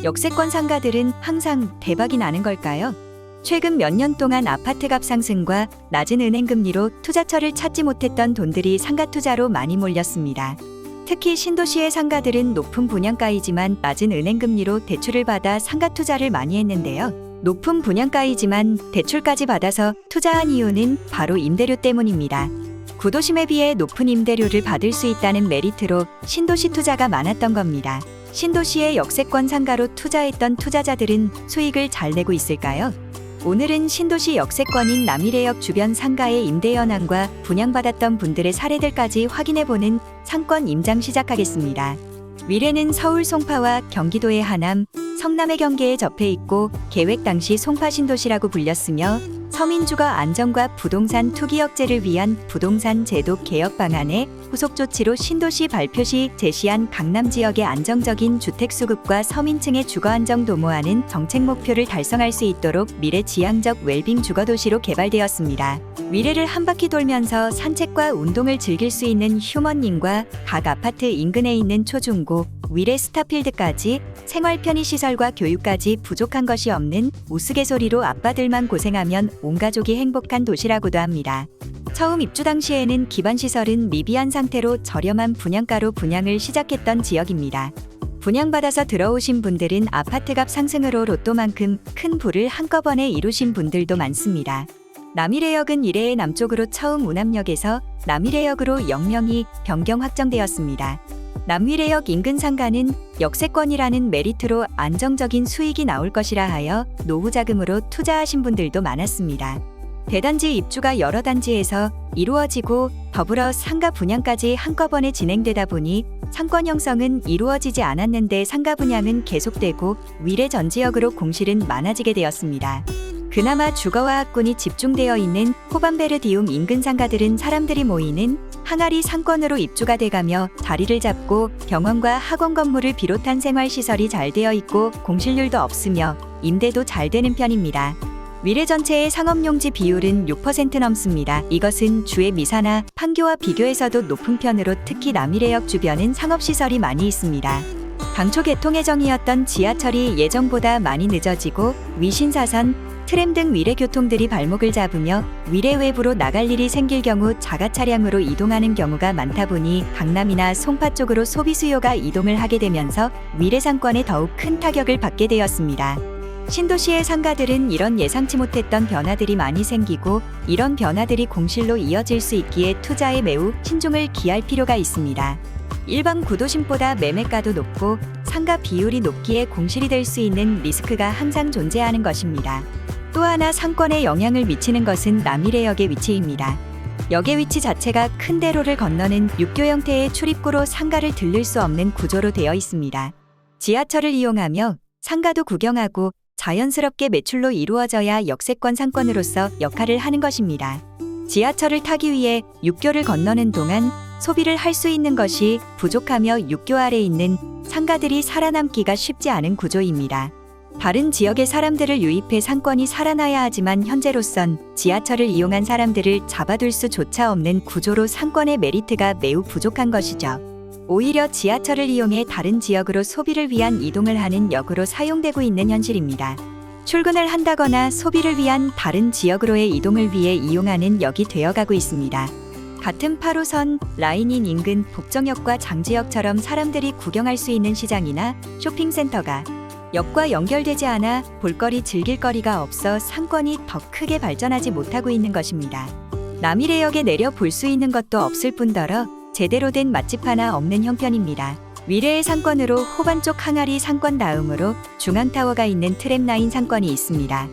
역세권 상가들은 항상 대박이 나는 걸까요? 최근 몇 년 동안 아파트값 상승과 낮은 은행금리로 투자처를 찾지 못했던 돈들이 상가 투자로 많이 몰렸습니다. 특히 신도시의 상가들은 높은 분양가이지만 낮은 은행금리로 대출을 받아 상가 투자를 많이 했는데요. 높은 분양가이지만 대출까지 받아서 투자한 이유는 바로 임대료 때문입니다. 구도심에 비해 높은 임대료를 받을 수 있다는 메리트로 신도시 투자가 많았던 겁니다. 신도시의 역세권 상가로 투자했던 투자자들은 수익을 잘 내고 있을까요? 오늘은 신도시 역세권인 남이래역 주변 상가의 임대 현황과 분양받았던 분들의 사례들까지 확인해보는 상권 임장 시작하겠습니다. 위례는 서울 송파와 경기도의 하남, 성남의 경계에 접해 있고 계획 당시 송파 신도시라고 불렸으며 서민주거 안정과 부동산 투기 억제를 위한 부동산 제도 개혁 방안에 후속 조치로 신도시 발표 시 제시한 강남 지역의 안정적인 주택 수급과 서민층의 주거 안정 도모하는 정책 목표를 달성할 수 있도록 미래 지향적 웰빙 주거 도시로 개발되었습니다. 위례를 한 바퀴 돌면서 산책과 운동을 즐길 수 있는 휴먼님과 각 아파트 인근에 있는 초중고, 위례 스타필드까지 생활 편의시설과 교육까지 부족한 것이 없는 우스갯소리로 아빠들만 고생하면 온 가족이 행복한 도시라고도 합니다. 처음 입주 당시에는 기반시설은 미비한 상태로 저렴한 분양가로 분양을 시작했던 지역입니다. 분양받아서 들어오신 분들은 아파트값 상승으로 로또만큼 큰 부를 한꺼번에 이루신 분들도 많습니다. 남이래역은 이래의 남쪽으로 처음 운암역에서 남이래역으로 역명이 변경 확정되었습니다. 남위래역 인근 상가는 역세권이라는 메리트로 안정적인 수익이 나올 것이라 하여 노후 자금으로 투자하신 분들도 많았습니다. 대단지 입주가 여러 단지에서 이루어지고 더불어 상가 분양까지 한꺼번에 진행되다 보니 상권 형성은 이루어지지 않았는데 상가 분양은 계속되고 위례 전 지역으로 공실은 많아지게 되었습니다. 그나마 주거와 학군이 집중되어 있는 호반베르디움 인근 상가들은 사람들이 모이는 항아리 상권으로 입주가 돼가며 자리를 잡고 병원과 학원 건물을 비롯한 생활시설이 잘 되어 있고 공실률도 없으며 임대도 잘 되는 편입니다. 위례 전체의 상업용지 비율은 6% 넘습니다. 이것은 주의 미사나 판교와 비교해서도 높은 편으로 특히 남이래역 주변은 상업시설이 많이 있습니다. 당초 개통 예정이었던 지하철이 예정보다 많이 늦어지고 위신사선, 트램 등 위례 교통들이 발목을 잡으며 위례 외부로 나갈 일이 생길 경우 자가 차량으로 이동하는 경우가 많다 보니 강남이나 송파 쪽으로 소비 수요가 이동을 하게 되면서 위례 상권에 더욱 큰 타격을 받게 되었습니다. 신도시의 상가들은 이런 예상치 못했던 변화들이 많이 생기고 이런 변화들이 공실로 이어질 수 있기에 투자에 매우 신중을 기할 필요가 있습니다. 일반 구도심보다 매매가도 높고 상가 비율이 높기에 공실이 될 수 있는 리스크가 항상 존재하는 것입니다. 또 하나 상권에 영향을 미치는 것은 남이래역의 위치입니다. 역의 위치 자체가 큰 대로를 건너는 육교 형태의 출입구로 상가를 들를 수 없는 구조로 되어 있습니다. 지하철을 이용하며 상가도 구경하고 자연스럽게 매출로 이루어져야 역세권 상권으로서 역할을 하는 것입니다. 지하철을 타기 위해 육교를 건너는 동안 소비를 할 수 있는 것이 부족하며 육교 아래 있는 상가들이 살아남기가 쉽지 않은 구조입니다. 다른 지역의 사람들을 유입해 상권이 살아나야 하지만 현재로선 지하철을 이용한 사람들을 잡아둘 수조차 없는 구조로 상권의 메리트가 매우 부족한 것이죠. 오히려 지하철을 이용해 다른 지역으로 소비를 위한 이동을 하는 역으로 사용되고 있는 현실입니다. 출근을 한다거나 소비를 위한 다른 지역으로의 이동을 위해 이용하는 역이 되어가고 있습니다. 같은 8호선 라인인 인근 복정역과 장지역처럼 사람들이 구경할 수 있는 시장이나 쇼핑센터가 역과 연결되지 않아 볼거리 즐길거리가 없어 상권이 더 크게 발전하지 못하고 있는 것입니다. 남이래역에 내려 볼 수 있는 것도 없을 뿐더러 제대로 된 맛집 하나 없는 형편입니다. 위례의 상권으로 호반 쪽 항아리 상권 다음으로 중앙타워가 있는 트램라인 상권이 있습니다.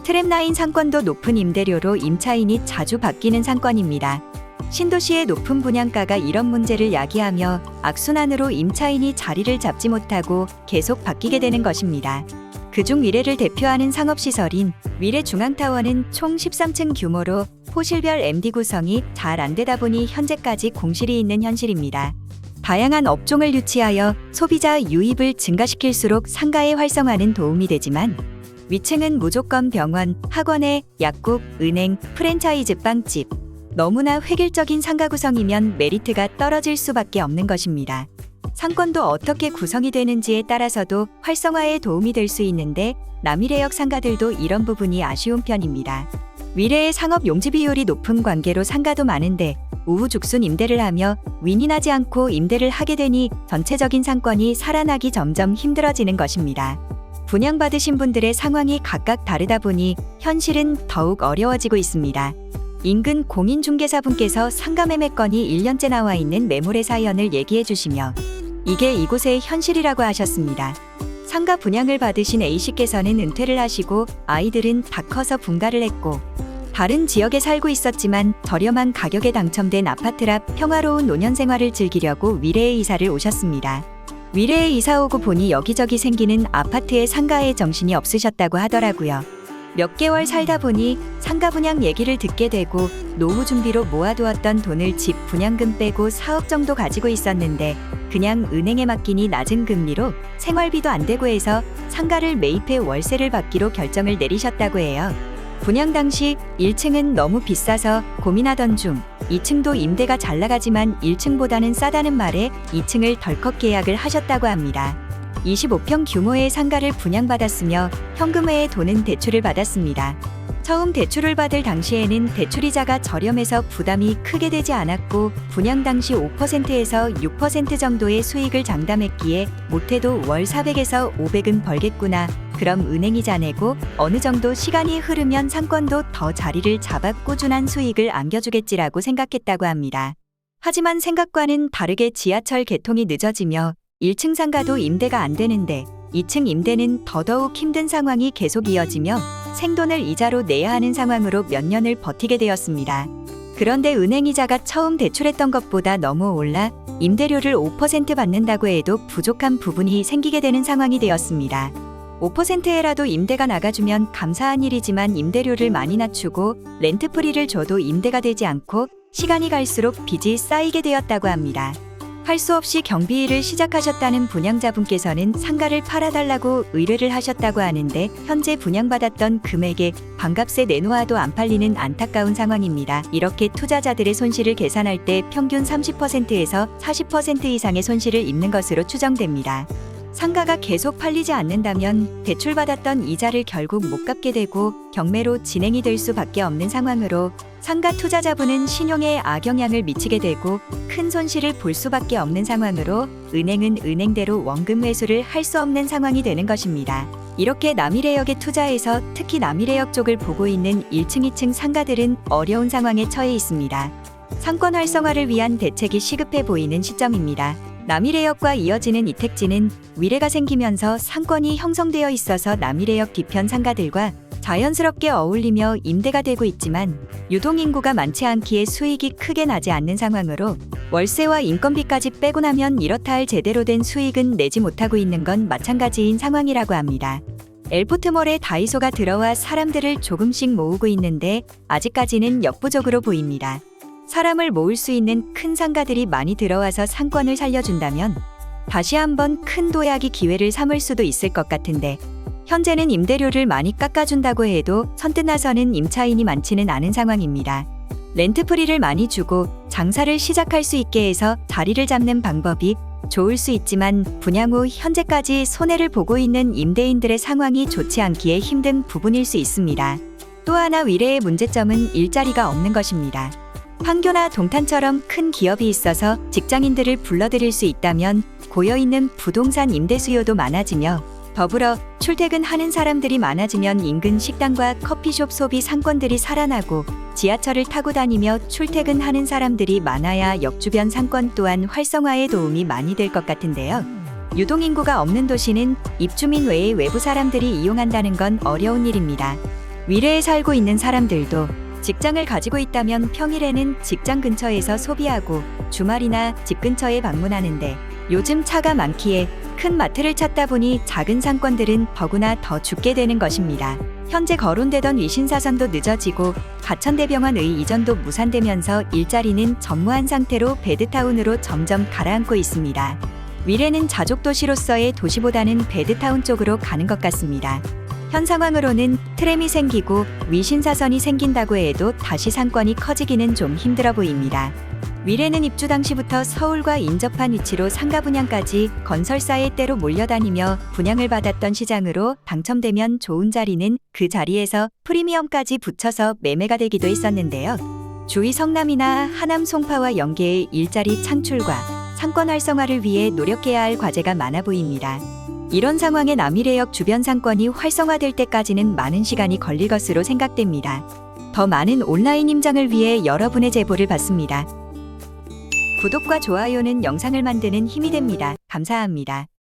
트램라인 상권도 높은 임대료로 임차인이 자주 바뀌는 상권입니다. 신도시의 높은 분양가가 이런 문제를 야기하며 악순환으로 임차인이 자리를 잡지 못하고 계속 바뀌게 되는 것입니다. 그중 위례를 대표하는 상업시설인 위례 중앙타워는 총 13층 규모로 호실별 MD 구성이 잘 안되다 보니 현재까지 공실이 있는 현실입니다. 다양한 업종을 유치하여 소비자 유입을 증가시킬수록 상가의 활성화는 도움이 되지만 위층은 무조건 병원, 학원에 약국, 은행, 프랜차이즈 빵집, 너무나 획일적인 상가 구성이면 메리트가 떨어질 수밖에 없는 것입니다. 상권도 어떻게 구성이 되는지에 따라서도 활성화에 도움이 될 수 있는데 남위례역 상가들도 이런 부분이 아쉬운 편입니다. 위례의 상업 용지 비율이 높은 관계로 상가도 많은데 우후죽순 임대를 하며 윈이 나지 않고 임대를 하게 되니 전체적인 상권이 살아나기 점점 힘들어지는 것입니다. 분양받으신 분들의 상황이 각각 다르다 보니 현실은 더욱 어려워지고 있습니다. 인근 공인중개사분께서 상가 매매건이 1년째 나와 있는 매물의 사연을 얘기해 주시며 이게 이곳의 현실이라고 하셨습니다. 상가 분양을 받으신 A씨께서는 은퇴를 하시고 아이들은 다 커서 분가를 했고 다른 지역에 살고 있었지만 저렴한 가격에 당첨된 아파트 앞 평화로운 노년 생활을 즐기려고 위례에 이사를 오셨습니다. 위례에 이사 오고 보니 여기저기 생기는 아파트의 상가에 정신이 없으셨다고 하더라고요. 몇 개월 살다 보니 상가 분양 얘기를 듣게 되고 노후 준비로 모아두었던 돈을 집 분양금 빼고 4억 정도 가지고 있었는데 그냥 은행에 맡기니 낮은 금리로 생활비도 안 되고 해서 상가를 매입해 월세를 받기로 결정을 내리셨다고 해요. 분양 당시 1층은 너무 비싸서 고민하던 중 2층도 임대가 잘 나가지만 1층보다는 싸다는 말에 2층을 덜컥 계약을 하셨다고 합니다. 25평 규모의 상가를 분양받았으며 현금 외에 돈은 대출을 받았습니다. 처음 대출을 받을 당시에는 대출이자가 저렴해서 부담이 크게 되지 않았고 분양 당시 5%에서 6% 정도의 수익을 장담했기에 못해도 월 400에서 500은 벌겠구나. 그럼 은행이자 내고 어느 정도 시간이 흐르면 상권도 더 자리를 잡아 꾸준한 수익을 안겨주겠지라고 생각했다고 합니다. 하지만 생각과는 다르게 지하철 개통이 늦어지며 1층 상가도 임대가 안 되는데 2층 임대는 더더욱 힘든 상황이 계속 이어지며 생돈을 이자로 내야 하는 상황으로 몇 년을 버티게 되었습니다. 그런데 은행이자가 처음 대출했던 것보다 너무 올라 임대료를 5% 받는다고 해도 부족한 부분이 생기게 되는 상황이 되었습니다. 5%에라도 임대가 나가주면 감사한 일이지만 임대료를 많이 낮추고 렌트프리를 줘도 임대가 되지 않고 시간이 갈수록 빚이 쌓이게 되었다고 합니다. 할 수 없이 경비일을 시작하셨다는 분양자분께서는 상가를 팔아달라고 의뢰를 하셨다고 하는데 현재 분양받았던 금액에 반값에 내놓아도 안 팔리는 안타까운 상황입니다. 이렇게 투자자들의 손실을 계산할 때 평균 30%에서 40% 이상의 손실을 입는 것으로 추정됩니다. 상가가 계속 팔리지 않는다면 대출받았던 이자를 결국 못 갚게 되고 경매로 진행이 될 수밖에 없는 상황으로 상가 투자자분은 신용에 악영향을 미치게 되고 큰 손실을 볼 수밖에 없는 상황으로 은행은 은행대로 원금 회수를 할 수 없는 상황이 되는 것입니다. 이렇게 남위례역에 투자해서 특히 남위례역 쪽을 보고 있는 1층, 2층 상가들은 어려운 상황에 처해 있습니다. 상권 활성화를 위한 대책이 시급해 보이는 시점입니다. 남위례역과 이어지는 이택지는 위례가 생기면서 상권이 형성되어 있어서 남위례역 뒤편 상가들과 자연스럽게 어울리며 임대가 되고 있지만 유동인구가 많지 않기에 수익이 크게 나지 않는 상황으로 월세와 인건비까지 빼고 나면 이렇다 할 제대로 된 수익은 내지 못하고 있는 건 마찬가지인 상황이라고 합니다. 엘포트몰에 다이소가 들어와 사람들을 조금씩 모으고 있는데 아직까지는 역부족으로 보입니다. 사람을 모을 수 있는 큰 상가들이 많이 들어와서 상권을 살려준다면 다시 한번 큰 도약이 기회를 삼을 수도 있을 것 같은데 현재는 임대료를 많이 깎아준다고 해도 선뜻 나서는 임차인이 많지는 않은 상황입니다. 렌트프리를 많이 주고 장사를 시작할 수 있게 해서 자리를 잡는 방법이 좋을 수 있지만 분양 후 현재까지 손해를 보고 있는 임대인들의 상황이 좋지 않기에 힘든 부분일 수 있습니다. 또 하나 위례의 문제점은 일자리가 없는 것입니다. 판교나 동탄처럼 큰 기업이 있어서 직장인들을 불러들일 수 있다면 고여있는 부동산 임대 수요도 많아지며 더불어 출퇴근하는 사람들이 많아지면 인근 식당과 커피숍 소비 상권들이 살아나고 지하철을 타고 다니며 출퇴근하는 사람들이 많아야 역 주변 상권 또한 활성화에 도움이 많이 될 것 같은데요. 유동인구가 없는 도시는 입주민 외에 외부 사람들이 이용한다는 건 어려운 일입니다. 위례에 살고 있는 사람들도 직장을 가지고 있다면 평일에는 직장 근처에서 소비하고 주말이나 집 근처에 방문하는데 요즘 차가 많기에 큰 마트를 찾다 보니 작은 상권들은 더구나 더 죽게 되는 것입니다. 현재 거론되던 위신사선도 늦어지고 가천대병원의 이전도 무산되면서 일자리는 전무한 상태로 베드타운으로 점점 가라앉고 있습니다. 위례는 자족도시로서의 도시보다는 베드타운 쪽으로 가는 것 같습니다. 현 상황으로는 트램이 생기고 위신사선이 생긴다고 해도 다시 상권이 커지기는 좀 힘들어 보입니다. 위례는 입주 당시부터 서울과 인접한 위치로 상가 분양까지 건설사의 때로 몰려다니며 분양을 받았던 시장으로 당첨되면 좋은 자리는 그 자리에서 프리미엄까지 붙여서 매매가 되기도 했었는데요. 주위 성남이나 하남 송파와 연계의 일자리 창출과 상권 활성화를 위해 노력해야 할 과제가 많아 보입니다. 이런 상황에 남이래역 주변 상권이 활성화될 때까지는 많은 시간이 걸릴 것으로 생각됩니다. 더 많은 온라인 임장을 위해 여러분의 제보를 받습니다. 구독과 좋아요는 영상을 만드는 힘이 됩니다. 감사합니다.